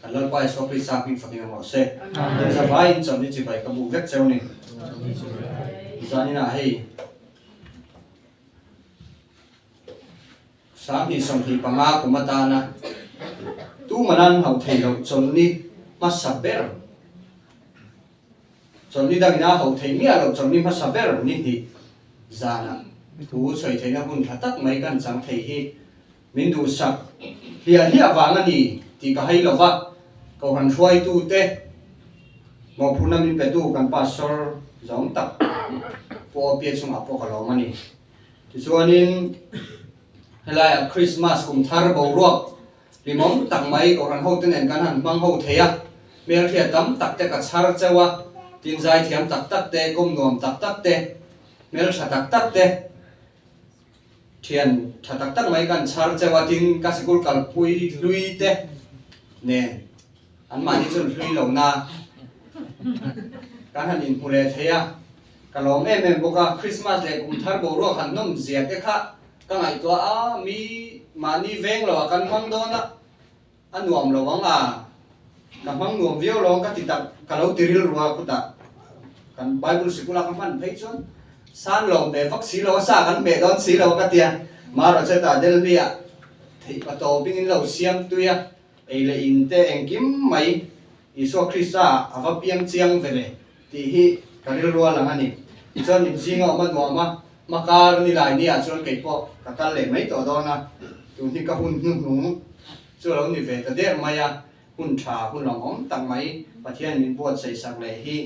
kan lal pai so pri sa pin fakin mo se za vai in chom ni chi bai ka bu vek cheu ni zani na hei sáng thì xong thì panga của mata na tu manan hậu thầy hậu chọn ni masaber chọn ni đang na hậu thầy mía hậu chọn ni masaber ni thì già na tu soi thầy na hun tắc mấy căn sáng thầy hi mình tu sập hiền hiền vàng anh đi thì cả hay là vợ cầu hành xuôi tu te một phụ nữ mình phải tu cần pastor giống tập po biết xong học po cả lòng anh đi thì cho nên là Christmas cùng thar bầu ruột vì mong tặng mấy cầu hành hậu tên này căn hành mang hậu thế à mình thì tắm tắc te cả char chawa tin dài thiam tắc te công nuông tắc te mình sẽ tắc te thiền tắc mấy căn char chawa tin các school cần pui lui te nè anh mà đi chơi lui lâu na căn hành in pule thế à cái lòng em boka Christmas này cùng thar bầu ruột hành nông dẹt te khác cái ngày tua mi mà ni veng lo kan mang do na an nuam lo wang kan mang nuam viau lo ka ti tak kalau tiril ruwa ku ta kan bible sikula kan fan phei chon san lo be vak si lo sa kan be don si lo ka tia ma ro che ta del bia thei pa to bing in lo siam tu ya ei le in te engkim mai iso krista ava piang chiang vele ti hi karil ruwa lang ani chon in singa ma nuama makar ni lai ni a chon kei po katal le mai to do na tu ni ka hun nu chu lo ni ve ta de maya hun tha hun long om tang mai pathian min pot sei sak le hi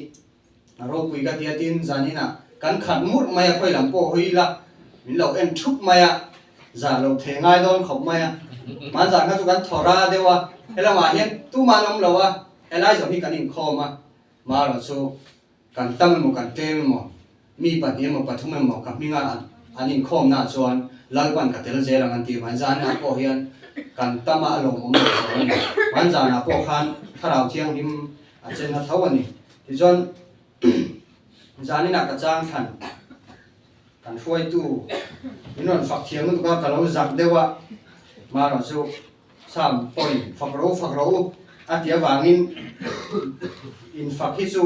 ro pui ka tia tin zani na kan khat mut maya khoi lam po hui la min lo en thup maya za lo the ngai don khop maya man za ka chu kan thora dewa hela ma hian tu ma nom lo wa elai zo hi kan in khoma ma lo chu kan tam mo kan tem mo mi pa ni mo pathum mo ka minga anin khom na chuan lalpan ka tel je lang an ti man zan na po hian kan tama lo mo man zan na po khan tharau thiang dim a chen na thau ani ti chuan zan na ka chang than kan huai tu inon fak thiam nu ka lo zak dewa ma ro chu sam poi fak ro atia wangin in fak hi chu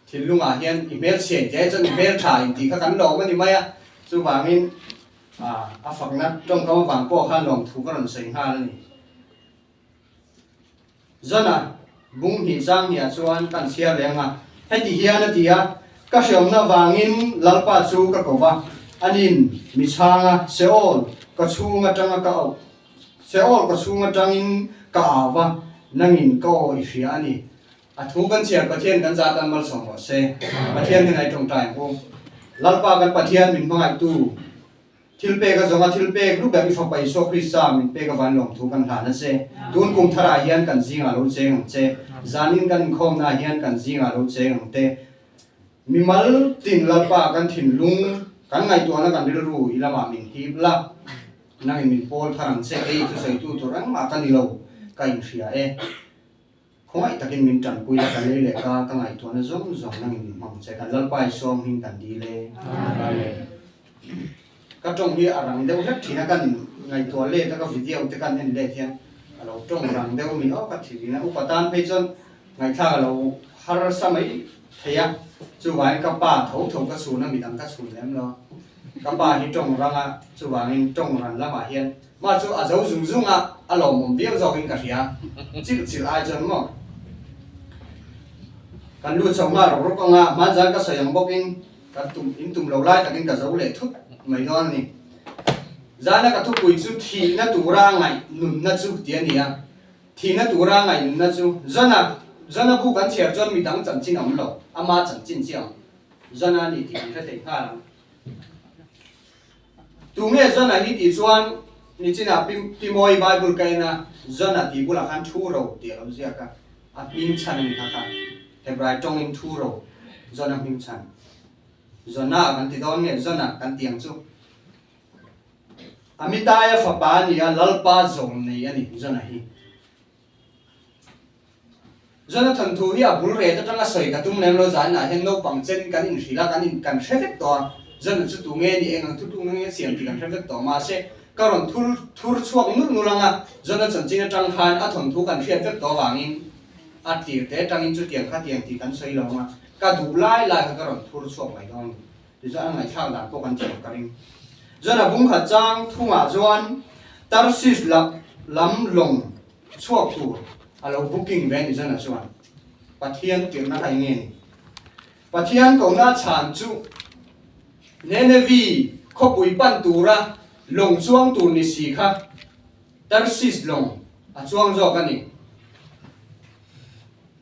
thil lunga hian email chen je chon email tha in ti kha kan lo ma ni mai a chu wangin a phak na trong ko wang po khan long thu ka ron sei ha ni zana bung hi sang hi a chuan kan sia lenga heti hian a tia ka hriam na wangin lalpa chu ka kowa anin mi changa seol ka chunga tanga ka au seol ka chunga tangin ka awa nangin ko i hria ani a thu kan chia pathian kan za tan mal som mo se pathian ni nai trong tai ko lalpa kan pathian min mangai tu thilpe ka zonga thilpe group ba mi fa pai so krista min pe ka van long thu kan hla na se tun kum thara hian kan jinga lo cheng che zanin kan khom na hian kan jinga lo cheng te mi mal tin lalpa kan thin lung kan ngai to na kan ril ru ilama min hibla nang min pol tharang che ei chu sei tu to rang ma kan ni lo ka in hria e khoi takin min tan pui la kan le ka ngai to na zong zong nang min mang che kan lalpa som hin kan di le ka trong hi arang deu het thina kan ngai to le ta ka video te kan en le thian alo trong rang deu mi o ka thina upatan pe chon ngai tha alo har samai thaya chu wai ka pa thau ka su na mi dang ka su lem lo ka pa hi trong ranga chu wangin trong ran la ma hian ma chu a zo zum zum a alo mom viau zo in ka ria chil ai chon mo kan lu chong ma ro ka nga ma jan ka sayang bokin ka tum lo lai takin ka zo le thuk mai don ni zana ka thu pui chu thi na tu ra ngai nun na chu tia ni a thi na tu ra ngai nun na chu zana bu kan cher jon mi dang chan chin am lo ama chan chin chiang zana ni ti ka te kha tu nge zana hi ti chuan ni china pi moi bible kai na zana ti bula khan thu ro ti lo zia ka a pin chan ni kha hebrai tong in thu ro zana pin chan zona kan ti don nge zona kan tiang chu amitaya fa pa ni a lalpa zong nei ani zona hi zona than thu hi a bul re ta tanga soi ka tum lem lo zan na hen no pang chen kan in hrila kan in kan hrevek to zona chu tu nge ni eng tu nge siam ti kan hrevek to ma se karon thur chuak nu langa zona chanchinga tang khan a thon thu kan thiat vek to wangin a tir te tangin chu tiang kha tiang ti kan sei longa ka du lai lai ka karon thur chuak mai dong ti za ngai thang dan ko kan chok karing zona bung kha chang thunga chuan tarsis lam long chuak tur alo booking ven zona chuan pathian tirna kai nge ni pathian ko na chan chu nenevi khopui pan tura long chuang tur ni si kha tarsis long a chuang zo ka ni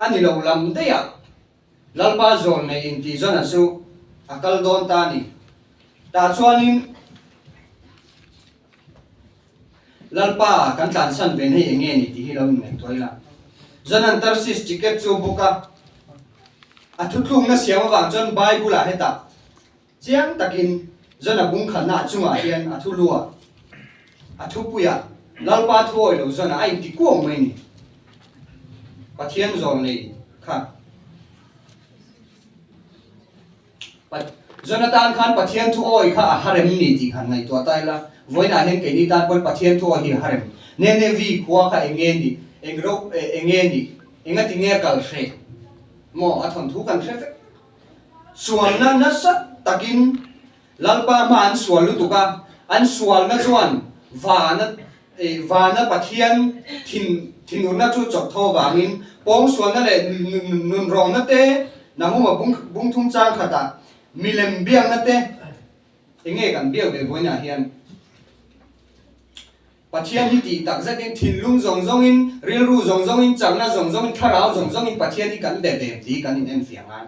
ani lo lam de ya lalpa zon ne in ti zona su akal don ta ni ta chuanin lalpa kan tlan san ben hei nge ni ti hi lo ne toila zanan tarsis ticket chu buka athutlung na siam wang chon bible a heta chiang takin zana bung khana chunga hian athulua athupuya lalpa thoi lo zana ai ti ko mai ni pathian zon nei kha Jonathan Khan pathian thu oi kha a harem ni ti khan ngai to taila voina hen ke ni tan pon pathian thu hi harem ne vi khuwa kha enge ni engro enge ni enga ti nge kal hre mo athon thu kan hre sual na sat takin lalpa ma an sual lu tuka an sual na chuan vana pathian thinurna chu chok tho wangin pong sual na le nun rong na te na huma bung thum chang khata milem biang na te enge kan biang ve voina hian pathian hi ti tak zakin thinlung zong in rilru zong in changna zong in tharau zong in pathian hi kan de ti kan in en fianga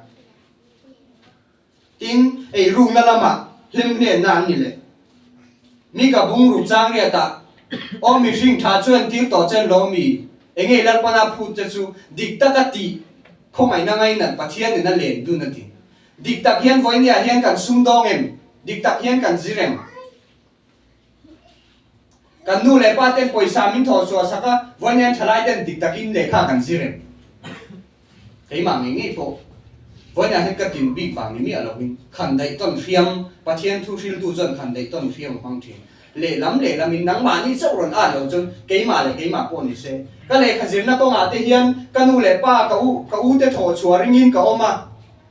tin ei rung na lama hlem ne na ni le mi ka bung ru chang re ta o mi ring tha chuan tir to chen lo mi enge lar pana phut che chu dik ta ka ti khomai na ngai na pathian ne na len du na ti dik tak hian voinia hian kan sum dong em dik tak hian kan zirem kan nu le pa ten poisa min tho chua saka voinia thalai ten dik takin le kha kan zirem ei ma ngi po voinia hian ka tin big wang ni alo in khan dai ton fiam pathian thu ril tu zon khan dai ton fiam hang thi le lam in nang ma ni chau ron a lo chon ke ma po ni se ka le khazir na ko nga te hian kanu le pa ka u te tho chua ringin ka oma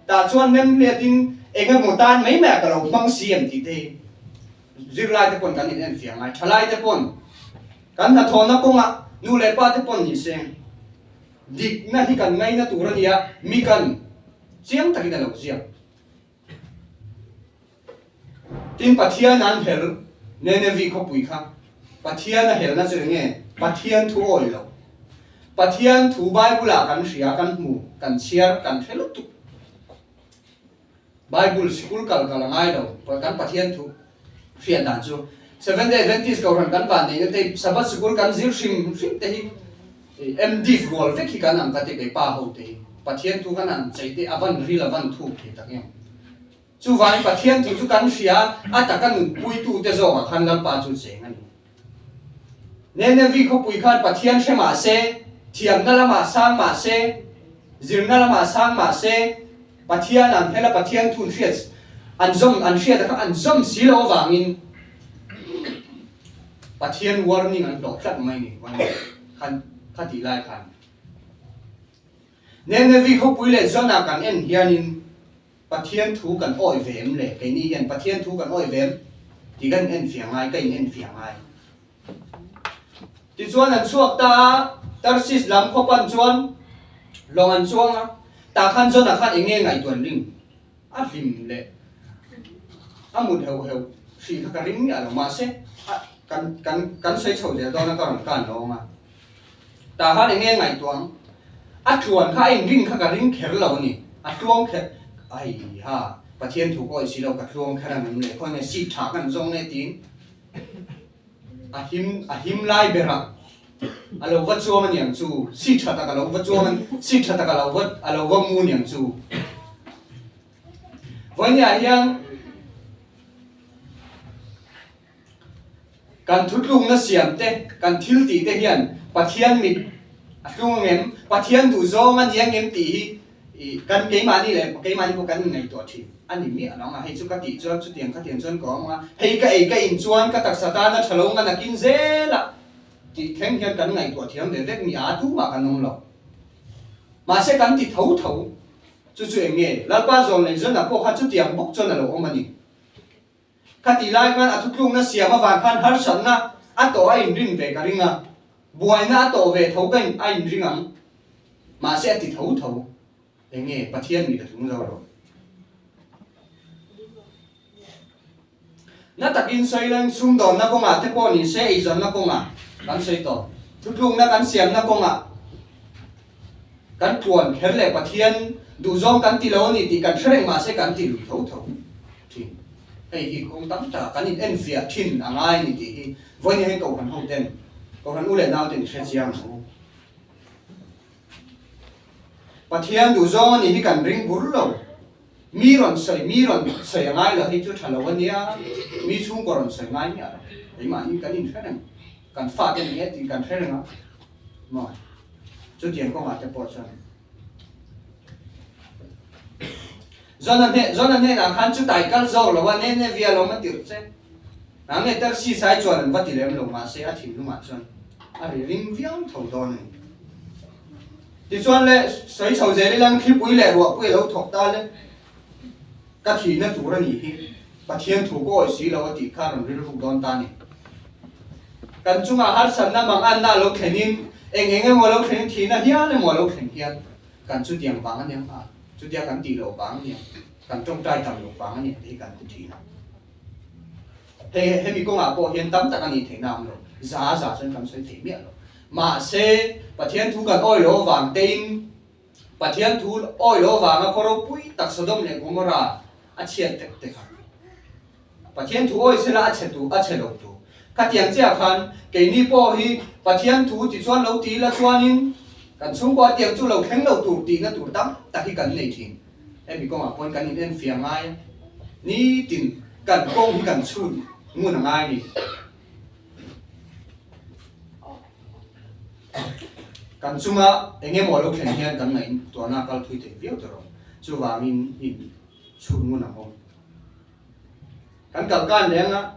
ta chuan mem le tin enga mutan mai ma ka lo mang siam ti te zirlai te pon kan in en fiang ai thalai te pon kan na thona ko nga nu le pa te pon ni se dik na hi kan ngai na turania mi kan chiang takina lo chiang tin pathian an hel ne vi ko pui kha pathian a hel na che nge pathian thu oi lo pathian thu bible kan ria kan mu kan share kan thelu tu Bible school kal ngai lo kan pathian thu fian dan chu Seventh Day Adventist ko ran kan ban ni te Sabbath school kan zir shim te hi MD role ve ki kan am ka te ke pa ho te pathian thu kan an chei te avan rilavan thu ki tak em chu vai pathian thu chu kan ria a ta kan pui tu te zo khan lam pa chu che ngani ne vi ko pui khan pathian shema se thiam na lama sang ma se zirna lama sang ma se pathian an hela pathian thun riat an riat ka an zom silo wangin pathian warning an lo khat mai ni wan khan khati lai khan ne vi ko pui le zona kan en hianin pathian thu kan oi vem le ke ni hian pathian thu kan oi vem ti kan en fiangai kai en fiangai ti chuan an chuak ta tarsis lam kho pan chuan long an chuanga ta khan zona khan enge ngai tuan ring a him le amut heu si kha ka ring ya lo ma se kan sei chho je do na kan lo ma ta khan enge ngai tuang a chuan kha in ring kha ka ring kher lo ni a tuang kher ai ha pathian thu ko si lo ka tuang khara nam le khoi ne si tha kan zong ne tin a him lai bera alo wat chuang man yang chu si tha ta ka lo wat chuang man si tha ta ka lo wat alo wa mu yang chu voinia hian kan thutlung na siam te kan thil ti te hian pathian mit atlung ngem pathian du zong an yang ngem ti kan ke mani le ke mani ko kan ngai to thi anh mi anh ông hay chú cái tỷ chuan chú tiền chuan có mà hay cái in chuan cái đặc sản nó thằng ông nó kinh dễ là thì khen hiền cái ngày tuổi thiam để vét mi á tú mà cái nông lộc mà sẽ cái thì thấu chú em nghe là ba rồi này dân là cô hát chú tiền bốc cho là lộc ông anh cái tỷ lại cái thu chung nó xia mà vàng phan har sẵn na anh tổ anh riêng về cái riêng à buổi na tổ về thấu cái anh riêng à mà sẽ thì thấu để nghe bát thiên mi được chúng rồi nó tập in xây lên xung đột nó cũng thế bọn mình sẽ ý dẫn nó cũng cắn xây tổ thực dụng nó cắn xiêm nó cũng cắn tuần hết lệ bát thiên đủ dòng cắn tì lâu thì cắn sợi mà sẽ cắn tì lụt thấu thì hay cũng tắm trả cắn in en việt thiên ai thì với những cầu hành hậu tên cầu hành u lệ nào thì sẽ chiang bát thiên đủ dòng thì cắn ring buru lâu mi ron sợi ngay là hay chút thằng lâu nia mi chung còn sợi ngay nhỉ đấy mà những cái in thế này cần pha cái này thì cần thế này á mà chút tiền có mà cho bỏ cho do nên là khăn chút tài cắt dầu làวันnên vía là mất tiêu chứ nãy ngày ta xí sai chuẩn vẫn thì làm lâu mà sẽ thím luôn mà chuẩn ring viếng thầu đó này thì chuẩn lệ sấy sầu dễ đi làm khi bụi lệ ruột bụi lâu thọc ta lên cái thì nó tủ ra nhỉ bát thiên thủ có xí là cái khá là rất là đòn ta này cần chúng ta hát sẵn là bằng ăn là lâu khen in em mua lâu khen thì nó hiền là mua lâu khen hiền cần chút tiền vàng anh em chút tiền cần tỷ lầu vàng nhỉ cần trong trai tầm lầu vàng nhỉ thì cần chút tiền hay mình cũng có hiện tấm tại anh nhìn thấy nào rồi giá chân cần xoay thấy miệng rồi mà xe bát thiên thủ cần oi lỗ vàng tên bát thiên thủ oi lỗ vàng nó có đâu bụi đặc sâu đông này cũng ra chết tệ bát thiên thủ oi sẽ là chết lâu tu các tiếng chia khăn cái ni po hi bát thiên thủ thì chuan lâu tí là chuan in cần xung qua tiếng chú lâu khen lâu tu tí nó tu tắm ta khi cần này thì em bị con con cần in phiền ngay ni tin cần công thì cần chun muốn là ai đi cần xung á anh em mọi lúc khen hiền cần này tuần nào kalau thui để viết rồi chú vàng in chun muốn là không cần cầm can đấy á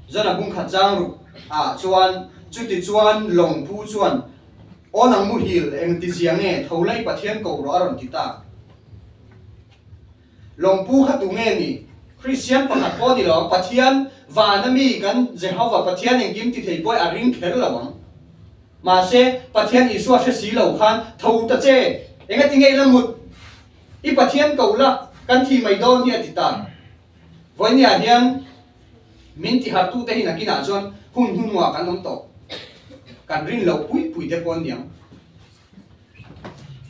dân là cũng khát giang rồi chuan chút thì chuan lòng phu chuan ôn ang mu hil em tí giang nghe thâu lấy bát thiên cầu đó rồi ta lòng phu khát tu nghe nè Christian bằng hạt po đi đó bát thiên và nó mi gan Jehovah bát thiên em kim thì thấy boy ring khéo là bằng mà sẽ bát thiên Isu sẽ xí lầu khan thâu ta che em cái nghe là một ít bát thiên cầu là căn thì mày đo như thì ta với nhà hiền mình thì hạt tu thế này kia nào chọn hun hoa căn nông tổ căn rin lâu bụi thế pon niang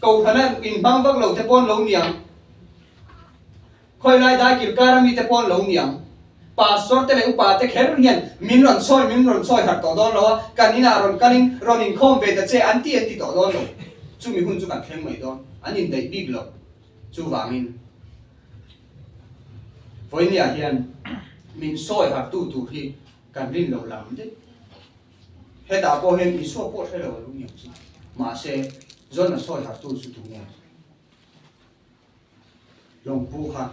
cầu thằng in băng vác lâu thế pon lâu niang khơi lại đại kiểu karami thế pon lâu niang pastor thế này upa thế khéo hiền mình run soi hạt tổ đó lo căn in aron căn in không về thế che anti tổ đó lo chú mình hun chú căn khéo mấy đó anh in đầy big lo chú vàng in với nhà hiền mình soi hạt tu thì cần rin lâu lắm đấy hết đã có hiện Isu có thể là lúc nhiều mà sẽ do là soi hạt tu sự tu nghe lòng phu ha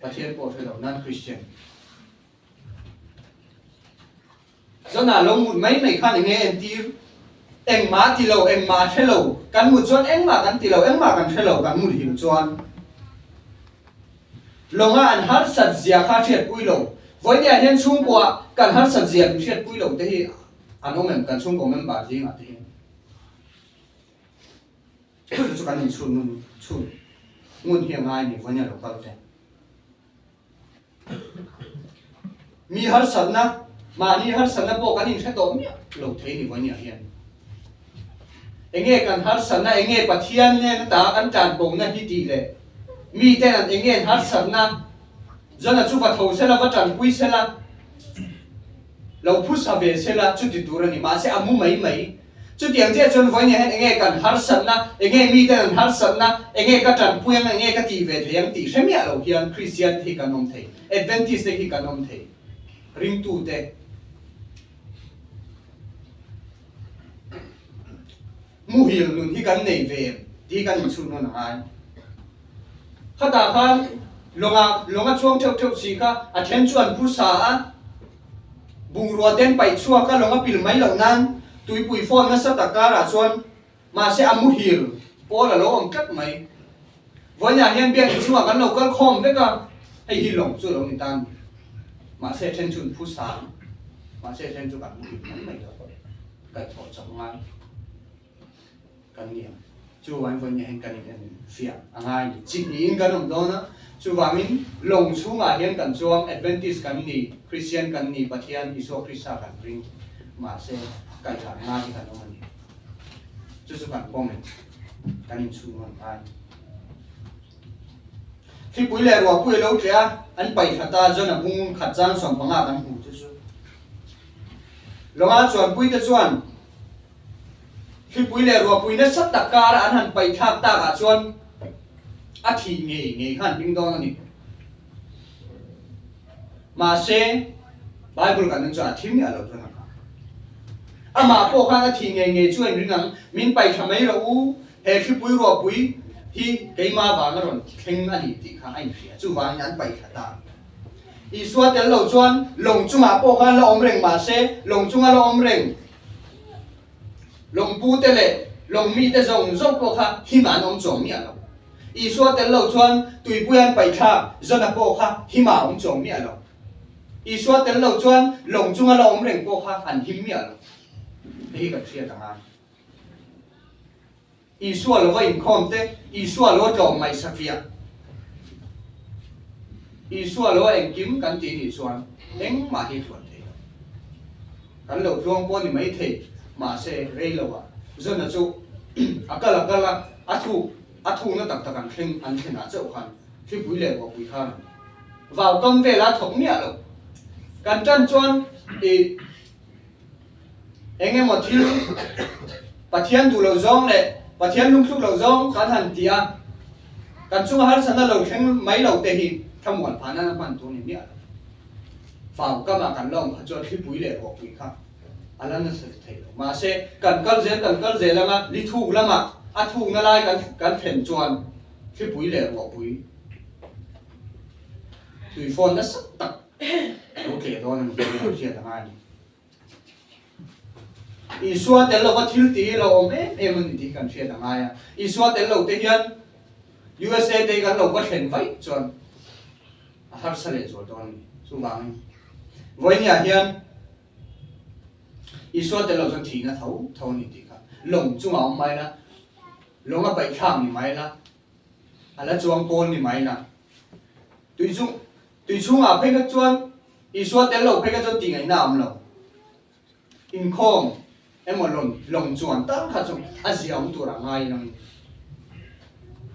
và thiên có thể là non Christian do là lòng một mấy khăn nghe em tiếng em má thì lâu em má thế lâu cần một chọn em má cần thì lâu em má cần thế lâu cần một hiểu chọn lòng anh hát sạch già khá thiệt vui lâu với nhà hiện chung qua cần hát sạch già thiệt vui lâu thế anh ông em cần chung của em bà gì mà thế cho cần mình chun nguồn hiểm ai thì với nhà lâu cao thế mi hát sạch na mà ni hát sạch na bộ cần mình sẽ tóm lâu thế thì với nhà hiện anh nghe cần hát sạch na anh nghe bát thiên nghe ta ăn tràn bông na hi tì lệ mi tên anh nghe hát sạch na do là chú vật thầu sẽ là vật tràn quy sẽ là lâu phút sau về sẽ là chút thì đủ rồi mà sẽ amu mấy chút tiếng chế chôn với nhà anh nghe cần hát sẵn na anh nghe mi tên hát sẵn na anh nghe cái tràn quy anh nghe cái tì về thì anh tì xem nhà lâu hiền Christian thì cần ông thầy Adventist thì cần ông thầy ring tu thế mu hiểu luôn thì cần này về thì cần chun nó ai khát ta khan longa chuang theu si kha a then chuan pu sa a bung ruwa ten pai chua ka longa pil mai lo nan tui pui phone na sa takara chuan ma se amu hil pola lo om kat mai vonya hian bian chua kan local khom ve ka ai hi long chu lo ni tan ma se then chun pu sa ma se then chu kan mai lo kai tho chang ngai kan niam chu wan vonya hen kan ni fia angai chi in kan om do na chu wamin long chunga hian kan chuang advantage kan ni Christian kan ni pathian iso Krista kan bring ma se kai thar nga ki kan ni chu kan comment kan in chu man ai khi pui le ro pui lo tria an pai khata zona bung khat chang som panga kan hu chu longa chuan pui te chuan khi pui le ro pui na sat takar an han pai thak ta ka chuan a thi nge han ding dong ani ma se bible kan chu a thim ya lo thana ama po kha a thi nge chuan ringang min pai thamai ro u he khi pui ro pui hi keima wa nga ron theng ani ti kha ai phia chu wang yan pai khata i suat tel lo chuan long chunga po kha lo om reng ma se long chunga lo om reng long pu te le long mi te zong po kha hi man om chong mi alo i suat tel lo chuan tui puyan pai tha zona po kha hi ma om chong mi alo i suat tel lo chuan long chunga lo om reng po kha an him mi alo hi ka thia ta i suat lo in khom te i suat lo tong mai sakia i suat lo en kim kan ti ni chuan eng ma hi thuan te kan lo thuang po ni mai the ma se rei lo wa zona chu akala athu na tak takan thing an thena chau khan khi pui le wa pui khan vào công về la thong mia lo kan chan chuan e enge mo thil pathian tu lo zong le pathian lung thuk lo zong kan han tia kan chung har sana lo theng mai lo te hi thamwan phana na man tu ni mia vào ka ma kan long chuan khi pui le wa pui khan alan na se thei lo ma se kan kal je lama li thu lama a thu na lai kan phen chuan khi pui le wa pui tui phone na sak tak ok đó là một cái chuyện là ai Isua tel lo va thil ti lo om em ni ti kan chuyện là ai à Isua tel lo te hian USA te kan lo va thlen vai chuan har sale zo don su wang voi nya hian Isua tel lo chon thi na thau ni ti ka long chu ma mai na long a bai khang ni mai na ala chuang pol ni mai na tùy chung à phê cái chuan Isua tel lo phê cái chuan ti ngai nam lo in khom em một lồng chuan tăng khát chung a ziam tu ra ngai nang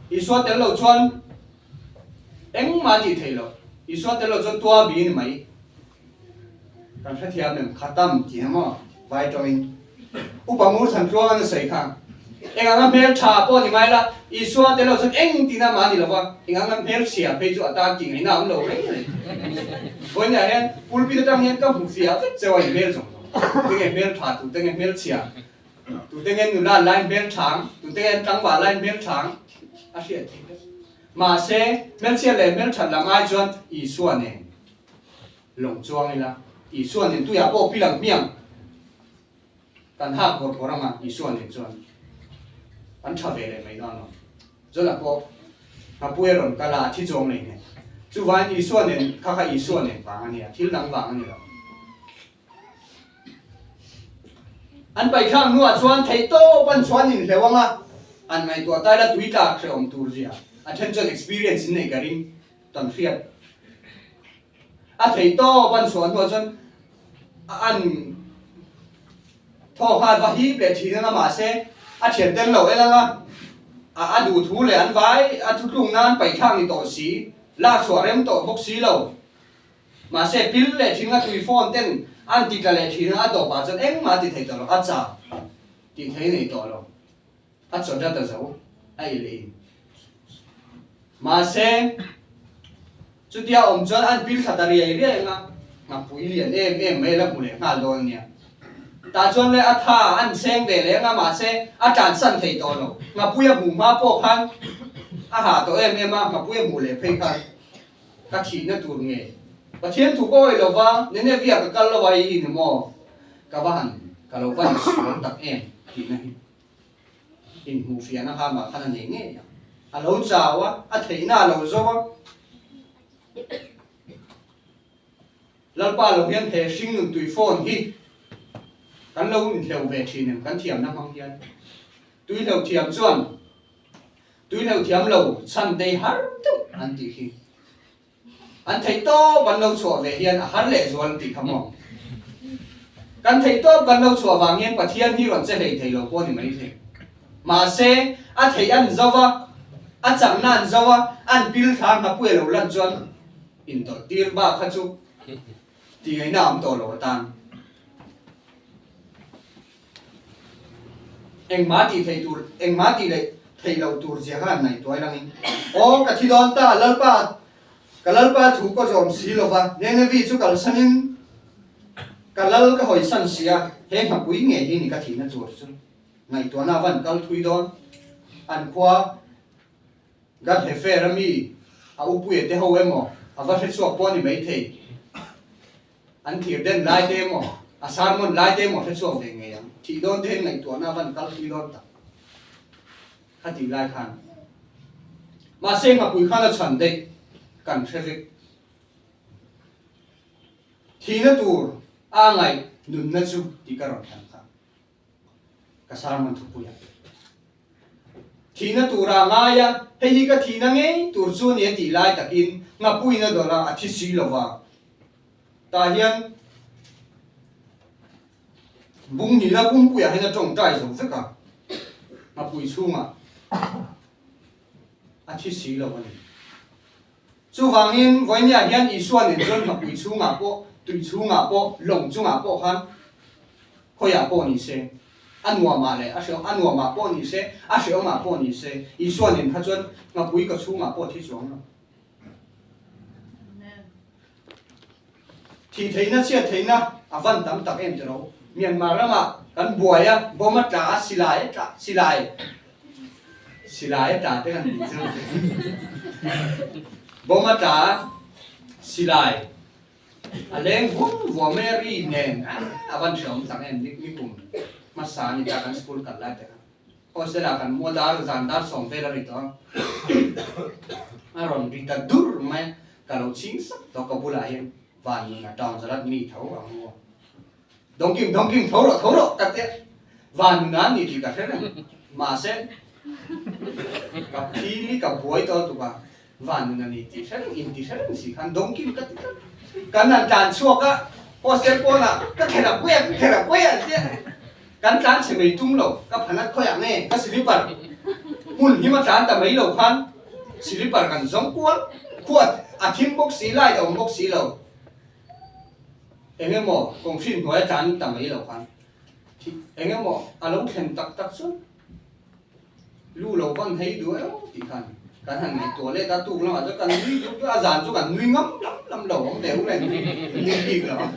Isua tel lo chuan eng ma ti thei lo Isua tel lo chuan tua bi ni mai kan thla thiam nem khatam ti ma vitamin upamur than chuan an sei kha engang mel tha po ni mai la Isua tel lo chuan eng ti na ma ni lo wa engang mel sia phê chu ata ti ngai nam lo re voi nya hen pulpit tang hen ka hu sia chewai mel chong tu nghe mel thả tu nghe mel chia tu nghe nụ la line mel thang tu nghe trắng và line mel thang à chuyện mà sẽ mel chia lại mel thằng làm ai chọn Isua này lồng chuông này là Isua này tu ya bộ pi lăng miệng cần ha của mà Isua này chọn anh trả về lại mấy đó nó rất là bộ mà bùi rồi cả là thi chuông này này chú ván Isua này khác Isua này vàng này thi lăng vàng này đó anh bay khang nuột xuân thấy to ban xuân nhìn thấy không à anh mày tuổi ta đã tuổi ta sẽ ông tour gì à attention experience này cái gì tầm phiệt à thấy to ban xuân nuột xuân anh thọ hạt và hít để chỉ nó mà sẽ à chuyện tên lẩu ấy là à đủ thú để anh vái à thú lùng nan bay khang thì tổ xí la xóa em tổ bốc xí lẩu mà sẽ pil để chỉ là tùy phone tên anh ti cái này thì nó đổ vào chân em mà thì thấy đó là cha thì thấy này đó là chọn ra được rồi ai lấy mà xem chú tia ông chọn anh pil khát dari ấy đấy ngà bùi liền em mấy là bùi ngà luôn nha ta chọn lấy tha anh xem về lấy ngà mà xem tràn sân thấy đó là ngà bùi mù ma po khăn hà tổ em mà bùi mù lấy phê khăn ka thi na tur nge pathian thu ko lo wa ne ne via ka kal lo wa I ni mo ka wa han ka lo wa so tak em thi na in hu fia na ha ma khana ne nge a lo cha wa a thei na lo zo wa lalpa lo hian the sing nu tui phone hi kan lo in theu ve thinem kan thiam na hang hian tui lo thiam chuan tui lo thiam lo chan dei har tu an ti hi an thei to ban lo chua ve hian a har le zual ti khamo kan thei to ban lo chua wang hian pathian hi ron che hei thei lo ko ni mai the ma se a thei an zawa a chang nan zawa an bil thang na pu lo lan chuan in to tir ba kha chu thì ngày nào cũng tổ lộ tan anh má thì thầy tur anh má thì lại thầy lâu tur gì khác này tuổi đang ô cái thi đón ta lal pa thủ có dòng xí lo ba nên là vì chú cả sanin cả lal cái hồi san xía hết mà quý nghề thì cái thi nó tur chứ ngày tuổi nào vẫn cả thui đón ăn qua gắt hệ phê rami à upuye te hậu em mò à vắt hết suộc po thì mấy thầy anh thiệt đến lại thế mà à sao muốn lại thế mà phải xuống để nghe thì đón thêm ngày tuổi nào vẫn cao thì đón ta hát thì lại khan mà xem mà bùi khan là chuẩn đấy cần sẽ việc thì nó tour à ngày nụn nó chú thì cái rồi thằng khan cái sao mình thuộc bùi thì nó tour à ngay à hay gì cái thì nó nghe tour chú này thì lại ta in ngã bùi nó đó là thì xí lo vào ta hiền bung ni la bung bùi hay là trồng trái giống thế cả mà bùi xuống à thì xí lo vậy chú vàng in với nhà hiền ý xuân nên dân mà bùi xuống bộ tùy xuống bộ lồng xuống bộ han khôi bộ ni se anh mua mà này anh mua mà bộ ni se anh mà bộ ni se ý xuân nên hắn dân mà bùi cái xuống bộ thì xuống rồi thì thấy nó chia thấy nó à văn tắm tắc em cho nó Myanmar mà kan buaya boma tra silai tra te kan boma tra silai aleng vo meri nen avan shom tang em ni kum masa ni ta kan school kan la te hosela kan modar zandar som ve la rito aron rita dur mai kalau ching sak to ka bulayen van na tang zarat mi thau ang đông kim thấu rồi cắt thế và nán thì cả thế này mà sẽ gặp khi gặp buổi to tụi bà và nán thì sẽ gì khăn đông kim cắt cái này tràn xuộc á có sẽ có là cái thể là quen chứ cái tràn sẽ bị tung lẩu cái phần nó khỏe này cái slipper hun hi mà tràn ta mấy lẩu khăn slipper cần giống cuốn à thím bốc xí lại đầu bốc xí lẩu anh em mò công phim nói chán tầm ấy lâu khăn thì anh em mò à lâu khen tắc xuống lu lâu văn thấy đuôi thì khăn cái thằng này tuổi lên ta tu nó mà cho cần nuôi cho giàn cho cần nuôi ngắm lắm đầu ông đều này nuôi gì đó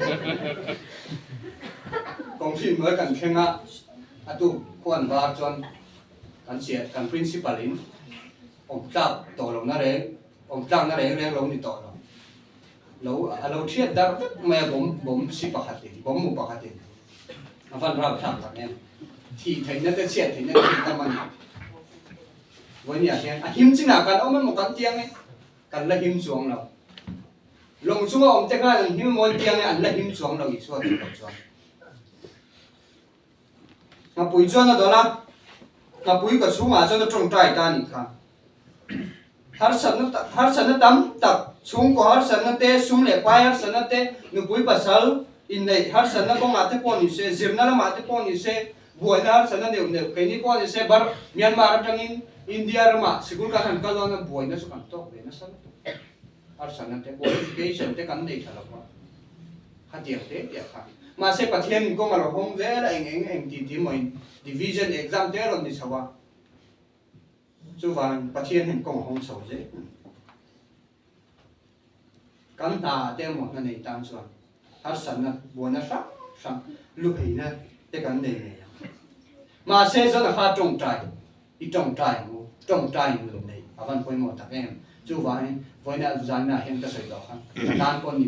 công phim nói cần khen à tu quan vào chọn cần sẽ cần principal in ông trap tổ lòng nó đấy ông trap nó đấy lòng thì tổ lâu thiệt đã mẹ bom si pakhatin bom mu pakhatin avan rap thang tak em thì thấy nó cái chuyện thì nó cái mình với nhà xem him chính là cần ông mình một con tiếng ấy cần là him xuống nào lồng xuống ông chắc là him một tiếng ấy anh là him xuống nào ít xuống mà bùi cho nó đó là mà bùi cái xuống mà cho nó trồng trái ta nhỉ khá har san nó tắm tập xuống có har san nó té xuống lệ quay har san nó té nó bùi basal in này har san nó có ngã té pon như thế zim nó là ngã té pon như thế buổi nó har san nó đều cái ní pon như thế bar Myanmar trong India mà sigul kan han kalon na buhay na so kan to na san har san na te qualification te kan dei thala ko hatiak te ya kha ma se pathian ko ma lo hom ve la eng ti moi division exam te ron ni sawa chu van pathian hen ko hom so je kan ta te mo na nei tam so har san na buhay na sa lu hei na te kan dei ne ma se zo na ha trong trai i trong trai trồng trai người này à văn quay một thằng em chú vậy với nè dàn nè hiện cái sợi đó khăn tan con như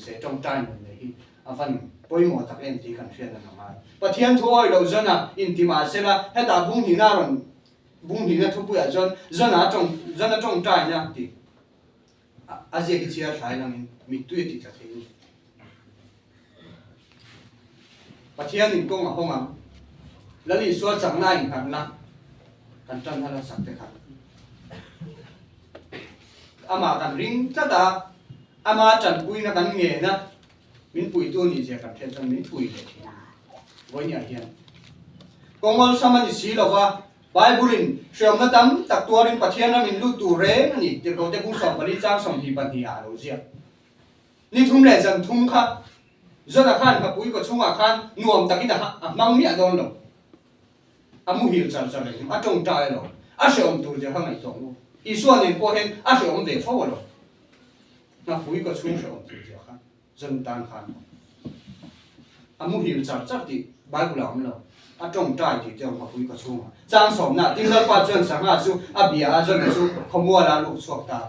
thế trong trai mình này phần bôi mỏ thằng em thì cần phiền là mà và thiên thôi đâu dân à in thì mà sẽ là hết ta bung thì na rồi bung thì na thu bụi dân à trong trai nha thì gì cái chia sẻ là mình tuyệt thì thật thế và thiên thì công mà không à là lý do chẳng này cần lắm cần chân hay là sạch thế khác ama kan ring tata ama chan pui na kan nge na min pui tu ni je kan the chan min pui le voi nya hian kongol samani si lova bible in shom na tam tak tuarin pathian na min lu tu re ni tir ko te kung som bali chang som hi pan hi a lo zia ni thum le jan thum kha zona khan ka pui ko chunga khan nuam takina mang mi adon lo amu hil chal chal le a tong tai lo a shom tu je hang ai tong Israel nên có hiện áp dụng về phẫu rồi, na phối cái chung sử dụng từ giờ khác, dân tan khan, amu hiểu chắc chắc thì bài của làm rồi, trong trai thì trong phối cái chung, trang sớm na tiếng nói qua chuyện sáng à chú, bia dân là chú không mua là lục suộc ta,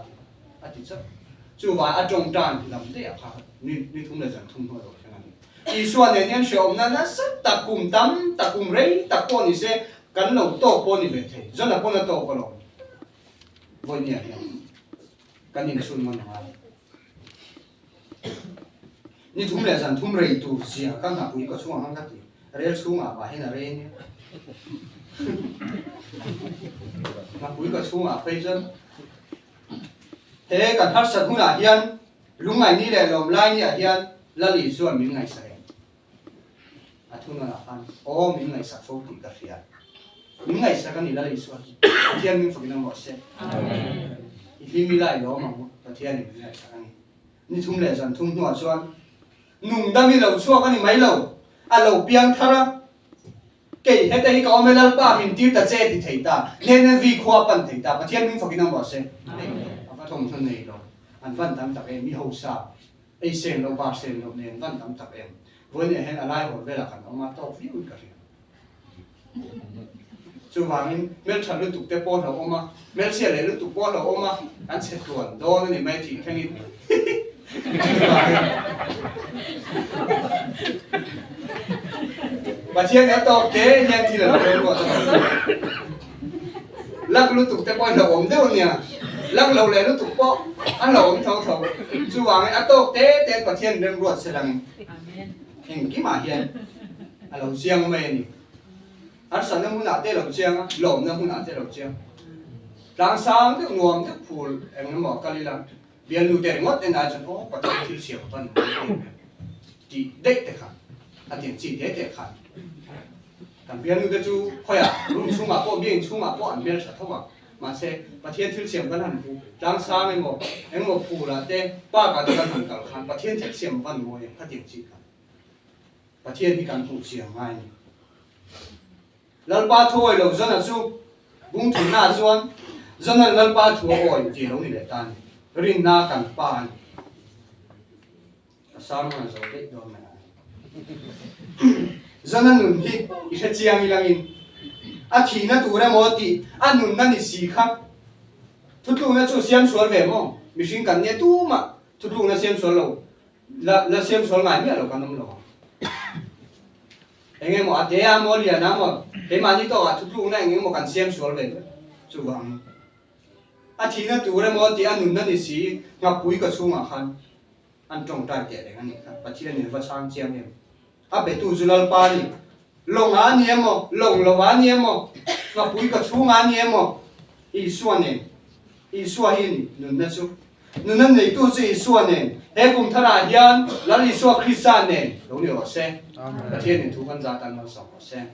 thì chắc chú và trong trai thì làm thế khác, như thùng là dân thùng thôi rồi thế này, Israel nên nhân sử dụng na rất đặc cùng tắm, đặc cùng rây, đặc con thì sẽ cắn đầu to con thì về thế, dân là con là to con rồi. Voi nia kan in sun man ha ni thum le san thum rei tu sia kan na pui ko chung hang ka ti rel chung a ba he na re ni na pui ko chung a pe jan te kan har sat hu na hian lungai ni le lom lai ni a hian la li suan min ngai sa a thun na han o min ngai sa fo ti ka fia những ngày sau cái này là lý do thiên mình phải làm một xe khi mình lại đó mà thiên này lại sao này như thùng lệ dần thùng nọ xoan nung đam mình lâu xua cái này mấy lâu lâu biang thara cái hết cái cái mình làm ba mình tiêu ta chơi thì thấy ta nên vì khoa bận thấy ta thiên mình phải làm một xe và thông thân này rồi anh vẫn tạm tập em mi hậu sao ai xem lâu ba xem lâu nên vẫn tạm tập em với này hay là lại hồi về là khẩn ông mà tao view cái chú vàng mel chăn lúc tục tế bò là ôm mà mel xe lấy lúc tục bò là ôm mà anh sẽ tuần đó nên mấy thì cái này và chiếc này to kế nhanh thì là cái gì lắc lúc tục tế bò là ôm đâu nhỉ lắc lâu lấy lúc tục bò anh là ôm thâu thâu chú vàng ấy to kế tên và thiên đem ruột sẽ làm hình cái mà hiền anh lâu riêng mày nè anh sáng nay muốn nạp tiền lồng chiang á, lồng nay muốn nạp tiền lồng chiang. Sáng sáng thì nguồn thì phù em nó mở cái gì làm, biển lưu tiền ngót đến ai cho có cái thứ siêu phân, chỉ đấy để khăn, anh tiền chỉ đấy để khăn. Còn biển lưu cái chú khoe à, lúc chú mà có biển chú mà có anh biển sẽ thâu mà sẽ và thiên thứ siêu phân hẳn phù. Sáng sáng em một phù là thế, ba cái đó hẳn cả khăn, và thiên thứ siêu phân ngồi em cái tiền chỉ khăn, và thiên thì cần phù siêu ngay. Lalpa thôi lâu dân là su bung thùng na zuan dân là lalpa thua oi chỉ lâu này để tan rin na cần pan sáng mà rồi đấy đó mà dân là nụn hi ít chiang ilang in thì na tu ra một tí nụn na ni si khác thut lu na chu xiêm sual về mong mình cần nhớ tu mà thut lu na xiêm sual lâu là xiêm sual ngay mi lâu cần năm lâu anh em một thế à một liền à một thế mà như tôi thúc lúc này anh em một cần xem xuống về chú vàng thì nó tụi nó một thì anh nụn nó thì xí ngập bụi cái xuống mà khăn anh trồng trái kẹt đấy anh em và chỉ là những vật sang xem em bé tụi chúng nó ba đi lồng anh em một lồng anh em một ngập bụi cái xuống anh em một ý xuân hin nụn nó xuống nụn nó này tụi gì xuân này thế cùng thà là hiền là lý xuân Christian này đúng điều sẽ. Thiên thì thu văn gia tăng nó sống sẽ.